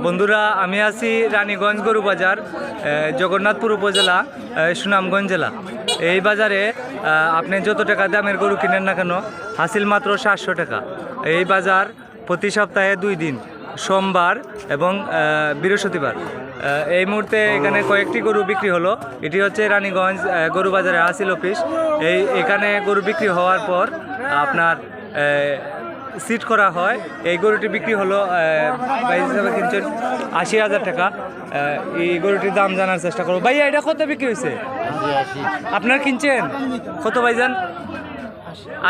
বন্ধুরা, আমি আছি রানীগঞ্জ গরু বাজার, জগন্নাথপুর উপজেলা, সুনামগঞ্জ জেলা। এই বাজারে আপনি যত টাকা দামের গরু কিনেন না কেন, হাসিল মাত্র 700 টাকা। এই বাজার প্রতি সপ্তাহে 2 দিন, সোমবার এবং বৃহস্পতিবার। এই মুহূর্তে এখানে কয়েকটি গরু বিক্রি হলো। এটি হচ্ছে রানীগঞ্জ গরু বাজারের হাসিল অফিস। এখানে গরু বিক্রি হওয়ার পর আপনার সিট করা হয়। এই গরুটি বিক্রি হলো ভাই হিসাবে কিনছেন 80,000 টাকা। এই গরুটির দাম জানার চেষ্টা করবো। ভাইয়া, এটা কত বিক্রি হয়েছে? আপনার কিনছেন কত ভাইজান?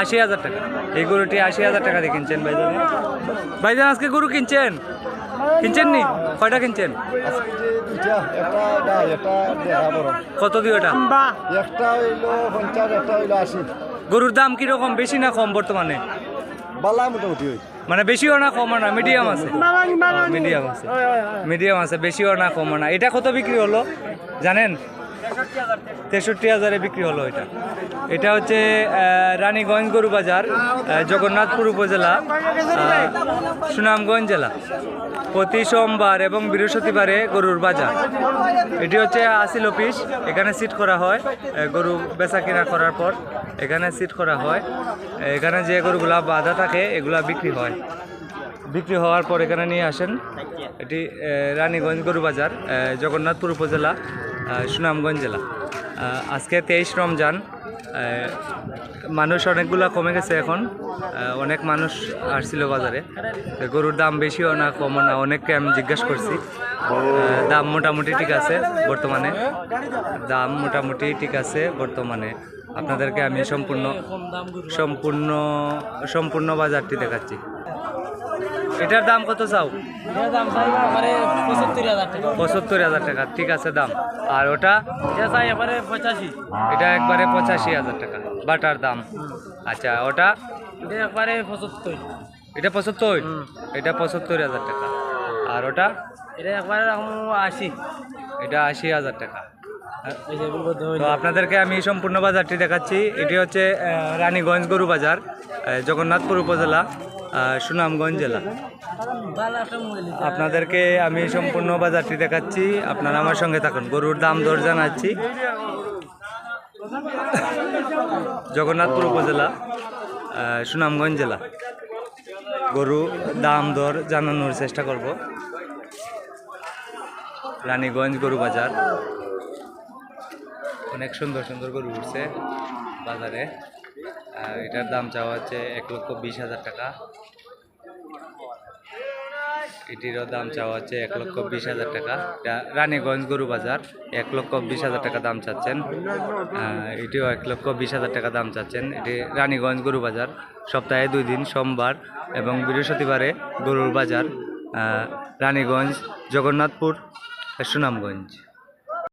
80,000 টাকা। এই গরুটি 80,000 টাকা দিয়ে কিনছেন ভাইজান। ভাইজান, আজকে গরু কিনছেন নি? কয়টা কিনছেন? কত দিয়ে ওটা? একটা হইলো 50, একটা হইলো 80। গরুর দাম কিরকম, বেশি না কম বর্তমানে? বালা মোটামুটি মানে বেশিও না কমও না, মিডিয়াম আছে। মিডিয়াম আছে, বেশিও না কমও না। এটা কত বিক্রি হলো জানেন? 63,000-এ বিক্রি হলো এটা। এটা হচ্ছে রানীগঞ্জ গরু বাজার, জগন্নাথপুর উপজেলা, সুনামগঞ্জ জেলা। প্রতি সোমবার এবং বৃহস্পতিবারে গরুর বাজার। এটি হচ্ছে হাসিল অফিস। এখানে সিট করা হয়, গরু বেচা কিনা করার পর এখানে সিট করা হয়। এখানে যে গরুগুলা বাঁধা থাকে এগুলা বিক্রি হয়। বিক্রি হওয়ার পর এখানে নিয়ে আসেন। এটি রানীগঞ্জ গরু বাজার, জগন্নাথপুর উপজেলা, সুনামগঞ্জ জেলা। আজকে 23 রমজান। মানুষ অনেকগুলা কমে গেছে এখন। অনেক মানুষ আসছিল বাজারে। গরুর দাম বেশিও না কমও না, অনেককে আমি জিজ্ঞাসা করছি। দাম মোটামুটি ঠিক আছে বর্তমানে। বর্তমানে আপনাদেরকে আমি সম্পূর্ণ বাজারটি দেখাচ্ছি। এটার দাম কত চাও? 75,000 টাকা। ঠিক আছে দাম। আর ওটা? এটা একবারে 85,000 টাকা বাটার দাম। আচ্ছা, ওটা? একবারে 75। এটা 75? এটা 75,000 টাকা। আর ওটা? এটা একবারে 80। এটা 80,000 টাকা। তো আপনাদেরকে আমি সম্পূর্ণ বাজারটি দেখাচ্ছি। এটি হচ্ছে রানীগঞ্জ গরু বাজার, জগন্নাথপুর উপজেলা, সুনামগঞ্জ জেলা। আপনাদেরকে আমি সম্পূর্ণ বাজারটি দেখাচ্ছি, আপনারা আমার সঙ্গে থাকুন। গরুর দাম দর জানাচ্ছি। জগন্নাথপুর উপজেলা, সুনামগঞ্জ জেলা। গরু দাম দর জানানোর চেষ্টা করব। রানীগঞ্জ গরু বাজার। অনেক সুন্দর সুন্দর গরু উঠছে বাজারে। এটার দাম চাওয়া হচ্ছে 1,20,000 টাকা। এটিরও দাম চাওয়া হচ্ছে 1,20,000 টাকা। রানীগঞ্জ গরু বাজার 1,20,000 টাকা দাম চাচ্ছেন। এটিও 1,20,000 টাকা দাম চাচ্ছেন। এটি রানীগঞ্জ গরু বাজার। সপ্তাহে 2 দিন, সোমবার এবং বৃহস্পতিবারে গরুর বাজার, রানীগঞ্জ, জগন্নাথপুর, সুনামগঞ্জ।